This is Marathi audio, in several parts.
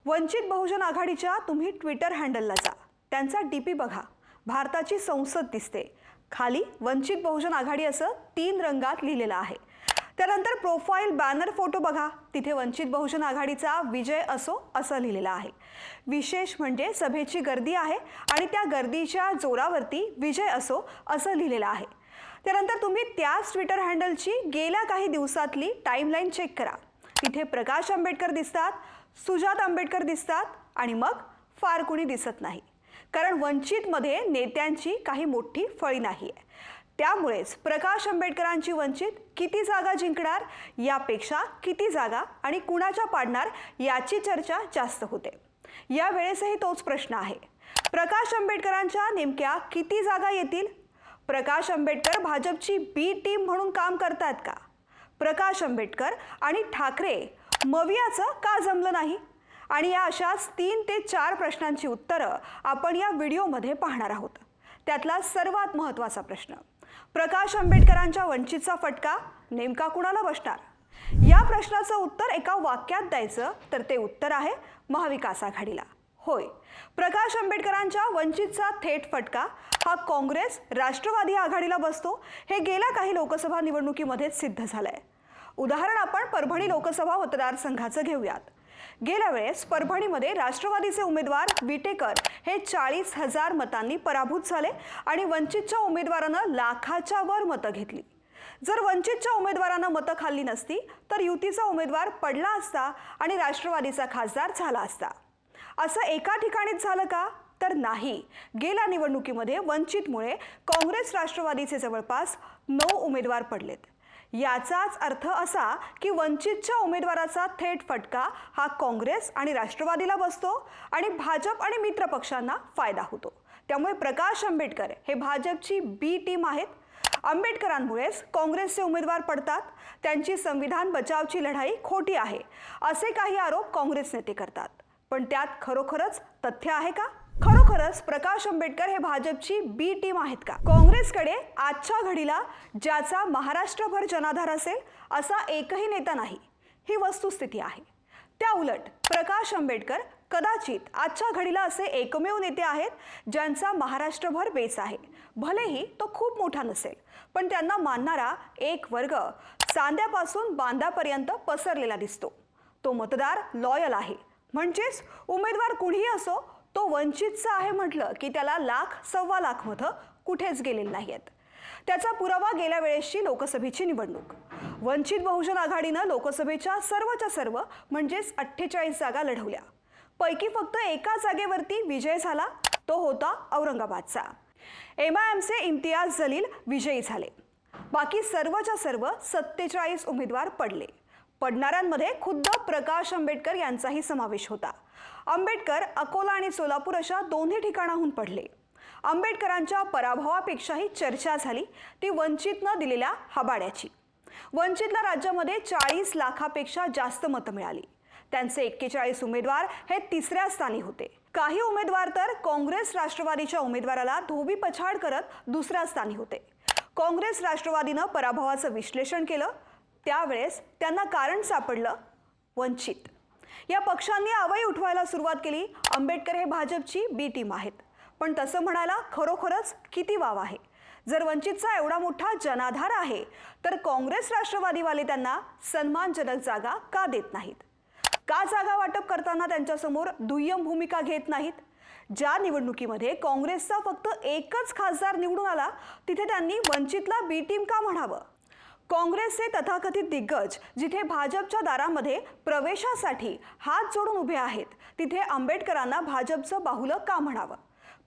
वंचित बहुजन आघाडीच्या तुम्ही ट्विटर हँडलला जा, त्यांचा डीपी बघा, भारताची संसद दिसते, खाली वंचित बहुजन आघाडी असं 3 रंगात लिहिलेलं आहे। त्यानंतर प्रोफाईल बॅनर फोटो बघा, तिथे वंचित बहुजन आघाडीचा विजय असो असं लिहिलेलं आहे। विशेष म्हणजे सभेची गर्दी आहे आणि त्या गर्दीच्या जोरावरती विजय असो असं लिहिलेलं आहे। त्यानंतर तुम्ही त्याच ट्विटर हँडलची गेल्या काही दिवसातली टाइमलाईन चेक करा, तिथे प्रकाश आंबेडकर दिसतात, सुजात आंबेडकर दिसतात आणि मग फार कुणी दिसत नाही, कारण वंचितमध्ये नेत्यांची काही मोठी फळी नाहीये। त्यामुळेच प्रकाश आंबेडकरांची वंचित किती जागा जिंकणार यापेक्षा किती जागा आणि कुणाच्या पाडणार याची चर्चा जास्त होते। या वेळेसही तोच प्रश्न आहे, प्रकाश आंबेडकरांच्या नेमक्या किती जागा येतील? प्रकाश आंबेडकर भाजपची बी टीम म्हणून काम करतात का? प्रकाश आंबेडकर आणि ठाकरे मवियाचं का जमलं नाही? आणि या अशाच 3 ते 4 प्रश्नांची उत्तरं आपण या व्हिडिओमध्ये पाहणार आहोत। त्यातला सर्वात महत्त्वाचा प्रश्न, प्रकाश आंबेडकरांच्या वंचितचा फटका नेमका कुणाला बसणार? या प्रश्नाचं उत्तर एका वाक्यात द्यायचं तर ते उत्तर आहे महाविकास आघाडीला। होय, प्रकाश आंबेडकरांच्या वंचितचा थेट फटका हा काँग्रेस राष्ट्रवादी आघाडीला बसतो, हे गेल्या काही लोकसभा निवडणुकीमध्येच सिद्ध झालंय। उदाहरण आपण परभणी लोकसभा मतदारसंघाचं घेऊयात। गेल्या वेळेस परभणीमध्ये राष्ट्रवादीचे उमेदवार विटेकर हे 40,000 मतांनी पराभूत झाले आणि वंचितच्या उमेदवारानं लाखाच्या वर मतं घेतली। जर वंचितच्या उमेदवारानं मतं खाल्ली नसती तर युतीचा उमेदवार पडला असता आणि राष्ट्रवादीचा खासदार झाला असता। असं एका ठिकाणीच झालं का? तर नाही। गेल्या निवडणुकीमध्ये वंचितमुळे काँग्रेस राष्ट्रवादीचे जवळपास 9 उमेदवार पडलेत। याचाच अर्थ असा की वंचितच्या उमेदवाराचा थेट फटका हा काँग्रेस आणि राष्ट्रवादीला बसतो आणि भाजप आणि मित्र पक्षांना फायदा होतो। त्यामुळे प्रकाश आंबेडकर हे भाजपची बी टीम आहेत। आंबेडकरांमुळेच काँग्रेसचे उमेदवार पडतात, त्यांची संविधान बचावची लढाई खोटी आहे असे काही आरोप काँग्रेस नेते करतात, पण त्यात खरोखरच तथ्य आहे का? खरोखरच प्रकाश आंबेडकर हे भाजपची बी टीम आहेत का? काँग्रेसकडे आजच्या घडीला ज्याचा महाराष्ट्रभर जनाधार असेल असा एकही नेता नाही, ही वस्तुस्थिती आहे। त्या उलट प्रकाश आंबेडकर कदाचित आजच्या घडीला असे एकमेव नेते आहेत ज्यांचा महाराष्ट्रभर बेस आहे। भलेही तो खूप मोठा नसेल, पण त्यांना मानणारा एक वर्ग सांध्यापासून बांधापर्यंत पसरलेला दिसतो। तो मतदार लॉयल आहे, म्हणजेच उमेदवार कुणीही असो तो वंचितचा आहे म्हटलं की त्याला लाख सव्वा लाख मतं कुठेच गेलेली नाहीत। त्याचा पुरावा गेल्या वेळेसची लोकसभेची निवडणूक। वंचित बहुजन आघाडीनं लोकसभेच्या सर्वच्या सर्व म्हणजेच 48 जागा लढवल्या, पैकी फक्त एका जागेवरती विजय झाला, तो होता औरंगाबादचा। MIMचे इम्तियाज जलील विजयी झाले, बाकी सर्वच्या सर्व 47 उमेदवार पडले। पडणाऱ्यांमध्ये खुद्द प्रकाश आंबेडकर यांचाही समावेश होता। आंबेडकर अकोला आणि सोलापूर अशा दोन्ही ठिकाणाहून पडले। आंबेडकरांच्या पराभवापेक्षाही चर्चा झाली ती वंचितनं दिलेल्या हबाड्याची। वंचितला राज्यामध्ये 40 लाखापेक्षा जास्त मतं मिळाली। त्यांचे 41 उमेदवार हे 3ऱ्या स्थानी होते। काही उमेदवार तर काँग्रेस राष्ट्रवादीच्या उमेदवाराला धोबी पछाड करत 2ऱ्या स्थानी होते। काँग्रेस राष्ट्रवादीनं पराभवाचं विश्लेषण केलं, त्यावेळेस त्यांना कारण सापडलं वंचित। या पक्षांनी आवाज उठवायला सुरुवात केली, आंबेडकर हे भाजपची बी टीम आहेत। पण तसं म्हणायला खरोखरच किती वाव आहे? जर वंचितचा एवढा मोठा जनाधार आहे तर काँग्रेस राष्ट्रवादीवाले त्यांना सन्मानजनक जागा का देत नाहीत? का जागा वाटप करताना त्यांच्यासमोर दुय्यम भूमिका घेत नाहीत? ज्या निवडणुकीमध्ये काँग्रेसचा फक्त एकच खासदार निवडून आला तिथे त्यांनी वंचितला बी टीम का म्हणावं? काँग्रेसचे तथाकथित दिग्गज जिथे भाजपच्या दारामध्ये प्रवेशासाठी हात जोडून उभे आहेत, तिथे आंबेडकरांना भाजपचं बाहुलं का म्हणावं?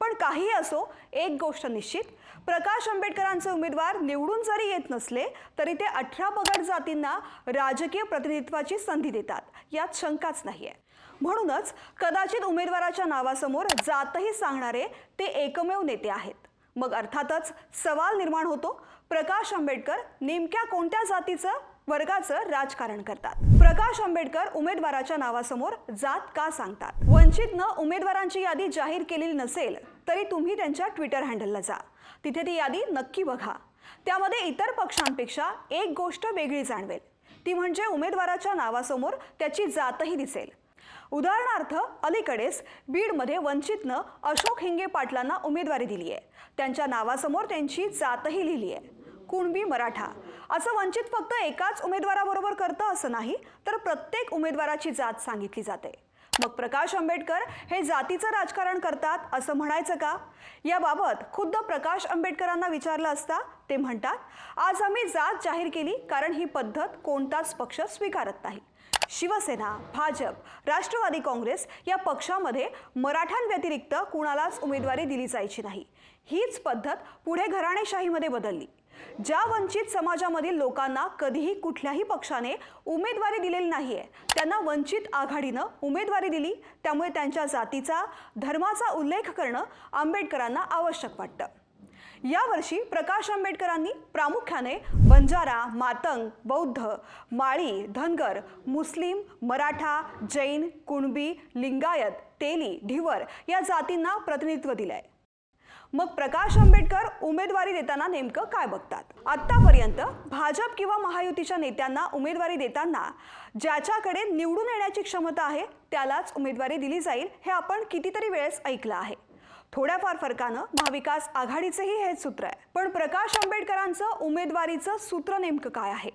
पण काही असो, एक गोष्ट निश्चित, प्रकाश आंबेडकरांचे उमेदवार निवडून जरी येत नसले तरी ते 18 पगड जातींना राजकीय प्रतिनिधित्वाची संधी देतात, यात शंकाच नाहीये। म्हणूनच कदाचित उमेदवाराच्या नावासमोर जातही सांगणारे ते एकमेव नेते आहेत। मग अर्थातच सवाल निर्माण होतो, प्रकाश आंबेडकर नेमक्या कोणत्या जातीचं वर्गाचं राजकारण करतात? प्रकाश आंबेडकर उमेदवाराच्या नावासमोर जात का सांगतात? वंचितनं उमेदवारांची यादी जाहीर केलेली नसेल तरी तुम्ही त्यांच्या ट्विटर हँडलला जा, तिथे ती यादी नक्की बघा। त्यामध्ये इतर पक्षांपेक्षा एक गोष्ट वेगळी जाणवेल, ती म्हणजे उमेदवाराच्या नावासमोर त्याची जातही दिसेल। उदाहरणार्थ अलीकडेच बीडमध्ये वंचितनं अशोक हिंगे पाटलांना उमेदवारी दिली आहे. त्यांच्या नावासमोर त्यांची जातही लिहिली आहे, कुणबी मराठा. असं वंचित फक्त एकाच उमेदवाराबरोबर करतं असं नाही, तर प्रत्येक उमेदवाराची जात सांगितली जाते. मग प्रकाश आंबेडकर हे जातीचं राजकारण करतात असं म्हणायचं का? याबाबत खुद्द प्रकाश आंबेडकरांना विचारलं असता ते म्हणतात, आज आम्ही जात जाहीर केली कारण ही पद्धत कोणताच पक्ष स्वीकारत नाही. शिवसेना, भाजप, राष्ट्रवादी काँग्रेस या पक्षामध्ये मराठ्यांव्यतिरिक्त कुणालाच उमेदवारी दिली जायची नाही. हीच पद्धत पुढे घराणेशाहीमध्ये बदलली. ज्या वंचित समाजामधील लोकांना कधीही कुठल्याही पक्षाने उमेदवारी दिलेली नाहीये, त्यांना वंचित आघाडीनं उमेदवारी दिली. त्यामुळे त्यांच्या जातीचा, धर्माचा उल्लेख करणं आंबेडकरांना आवश्यक वाटतं. यावर्षी प्रकाश आंबेडकरांनी प्रामुख्याने बंजारा, मातंग, बौद्ध, माळी, धनगर, मुस्लिम, मराठा, जैन, कुणबी, लिंगायत, तेली, ढिवर या जातींना प्रतिनिधित्व दिलंय. मग प्रकाश आंबेडकर उमेदवारी देताना नेमकं काय बघतात? आतापर्यंत भाजप किंवा महायुतीच्या नेत्यांना उमेदवारी देताना ज्याच्याकडे निवडून येण्याची क्षमता आहे त्यालाच उमेदवारी दिली जाईल हे आपण कितीतरी वेळेस ऐकलं आहे. थोड्याफार फरकानं महाविकास आघाडीचेही हेच सूत्र आहे. पण प्रकाश आंबेडकरांचं उमेदवारीचं सूत्र नेमकं काय आहे?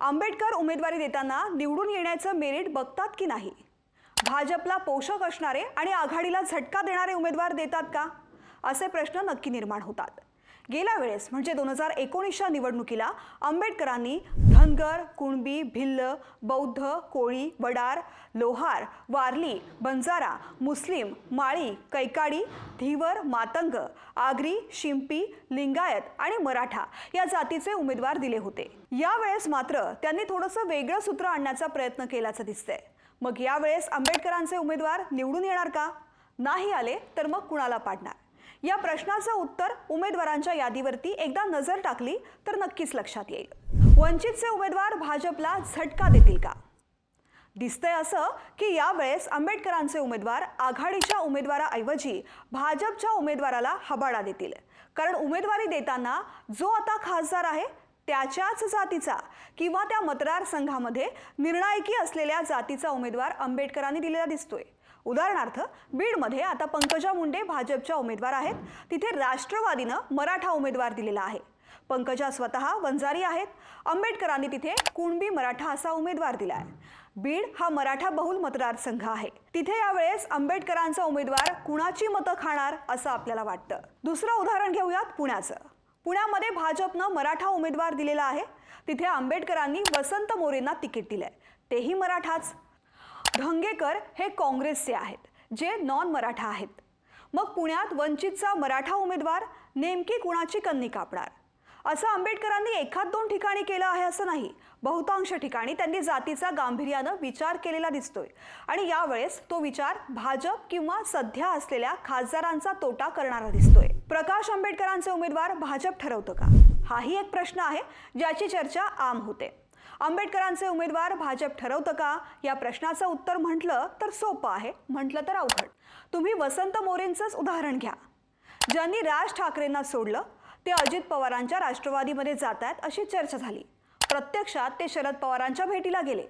आंबेडकर उमेदवारी देताना निवडून येण्याचं मेरिट बघतात की नाही? भाजपला पोषक असणारे आणि आघाडीला झटका देणारे उमेदवार देतात का? असे प्रश्न नक्की निर्माण होतात. गेल्या वेळेस म्हणजे 2019च्या निवडणुकीला आंबेडकरांनी धनगर, कुणबी, भिल्ल, बौद्ध, कोळी, वडार, लोहार, वारली, बंजारा, मुस्लिम, माळी, कैकाडी, धीवर, मातंग, आगरी, शिंपी, लिंगायत आणि मराठा या जातीचे उमेदवार दिले होते. यावेळेस मात्र त्यांनी थोडंसं वेगळं सूत्र आणण्याचा प्रयत्न केल्याचं दिसतंय. मग यावेळेस आंबेडकरांचे उमेदवार निवडून येणार का? नाही आले तर मग कुणाला पाडणार? या प्रश्नाचं उत्तर उमेदवारांच्या यादीवरती एकदा नजर टाकली तर नक्कीच लक्षात येईल. वंचितचे उमेदवार भाजपला झटका देतील का? दिसतंय असं की यावेळेस आंबेडकरांचे उमेदवार आघाडीच्या उमेदवाराऐवजी भाजपच्या उमेदवाराला हबाडा देतील. कारण उमेदवारी देताना जो आता खासदार आहे त्याच्याच जातीचा किंवा त्या मतदारसंघामध्ये निर्णायकी असलेल्या जातीचा उमेदवार आंबेडकरांनी दिलेला दिसतोय. उदाहरणार्थ बीडमध्ये आता पंकजा मुंडे भाजपच्या उमेदवार आहेत. तिथे राष्ट्रवादीनं मराठा उमेदवार दिलेला आहे. पंकजा स्वतः वंजारी आहेत. आंबेडकरांनी तिथे कुणबी मराठा असा उमेदवार दिला आहे. बीड हा मराठा बहुल मतदारसंघ आहे. तिथे यावेळेस आंबेडकरांचा उमेदवार कुणाची मतं खाणार असं आपल्याला वाटतं. दुसरं उदाहरण घेऊयात पुण्याचं. पुण्यामध्ये भाजपनं मराठा उमेदवार दिलेला आहे. तिथे आंबेडकरांनी वसंत मोरेंना तिकीट दिलंय, तेही मराठाच. धंगेकर हे काँग्रेसचे आहेत, जे नॉन मराठा आहेत. मग पुण्यात वंचितचा मराठा उमेदवार नेमकी कुणाची कन्नी कापणार? असं आंबेडकरांनी एखाद दोन ठिकाणी केलं आहे असं नाही. बहुतांश ठिकाणी त्यांनी जातीचा गांभीर्यानं विचार केलेला दिसतोय. आणि यावेळेस तो विचार भाजप किंवा सध्या असलेल्या खासदारांचा तोटा करणारा दिसतोय. प्रकाश आंबेडकरांचे उमेदवार भाजप ठरवतं का? हाही एक प्रश्न आहे ज्याची चर्चा आम होते. आंबेडकरांचे उमेदवार भाजप ठरवतं का? या प्रश्नाचं उत्तर म्हटलं तर सोपं आहे, म्हटलं तर अवघड. तुम्ही वसंत मोरेंचंच उदाहरण घ्या. ज्यांनी राज ठाकरेंना सोडलं ते अजित पवारांच्या राष्ट्रवादीमध्ये जात आहेत अशी चर्चा झाली. प्रत्यक्षात ते शरद पवारांच्या भेटीला गेले.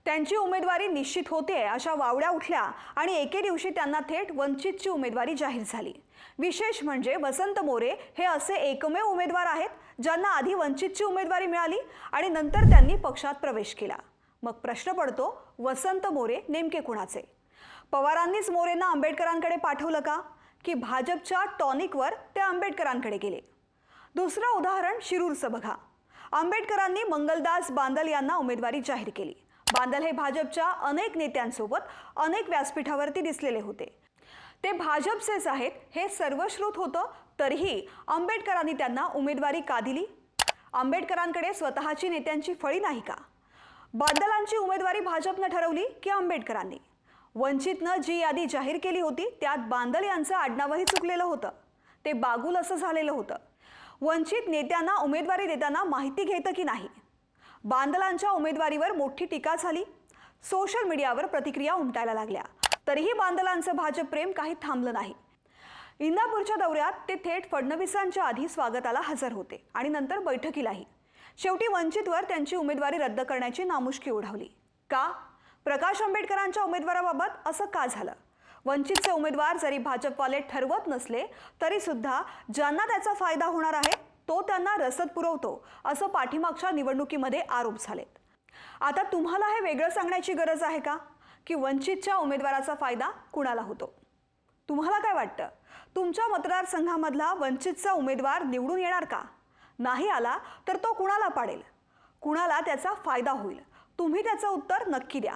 त्यांची उमेदवारी निश्चित होते अशा वावड्या उठल्या आणि एके दिवशी त्यांना थेट वंचितची उमेदवारी जाहीर झाली. विशेष म्हणजे वसंत मोरे हे असे एकमेव उमेदवार आहेत ज्यांना आधी वंचितची उमेदवारी मिळाली आणि नंतर त्यांनी पक्षात प्रवेश केला. मग प्रश्न पडतो, वसंत मोरे नेमके कुणाचे? पवारांनीच मोरेंना आंबेडकरांकडे पाठवलं का? की भाजपच्या टॉनिकवर ते आंबेडकरांकडे गेले? दुसरं उदाहरण शिरूरचं बघा. आंबेडकरांनी मंगलदास बांदल यांना उमेदवारी जाहीर केली. बांदल हे भाजपच्या अनेक नेत्यांसोबत अनेक व्यासपीठावरती दिसलेले होते. ते भाजपचेच आहेत हे सर्वश्रुत होतं. तरीही आंबेडकरांनी त्यांना उमेदवारी का दिली? आंबेडकरांकडे स्वतःची नेत्यांची फळी नाही का? बांदलांची उमेदवारी भाजपनं ठरवली की आंबेडकरांनी? वंचितनं जी यादी जाहीर केली होती त्यात बांदल यांचं आडनावही चुकलेलं होतं. ते बागुल असं झालेलं होतं. वंचित नेत्यांना उमेदवारी देताना माहिती घेतं की नाही? बांदलांच्या उमेदवारीवर मोठी टीका झाली. सोशल मीडियावर प्रतिक्रिया उमटायला लागल्या. तरीही बांदलांचं भाजप प्रेम काही थांबलं नाही. इंदापूरच्या दौऱ्यात ते थेट फडणवीसांच्या आधी स्वागताला हजर होते आणि नंतर बैठकीलाही. शेवटी वंचितवर त्यांची उमेदवारी रद्द करण्याची नामुष्की ओढवली. का? प्रकाश आंबेडकरांच्या उमेदवाराबाबत असं का झालं? वंचितचे उमेदवार जरी भाजपवाले ठरवत नसले तरी सुद्धा ज्यांना त्याचा फायदा होणार आहे तो त्यांना रसद पुरवतो, असं पाठीमागच्या निवडणुकीमध्ये आरोप झालेत. आता तुम्हाला हे वेगळं सांगण्याची गरज आहे का की वंचितच्या उमेदवाराचा फायदा कुणाला होतो? तुम्हाला काय वाटतं? तुमच्या मतदारसंघामधला वंचितचा उमेदवार निवडून येणार का? नाही आला तर तो कुणाला पाडेल? कुणाला त्याचा फायदा होईल? तुम्ही त्याचं उत्तर नक्की द्या.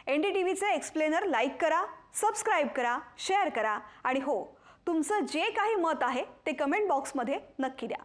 NDTVचे एक्सप्लेनर लाईक करा, सबस्क्राईब करा, शेअर करा आणि हो, तुमचं जे काही मत आहे ते कमेंट बॉक्समध्ये नक्की द्या.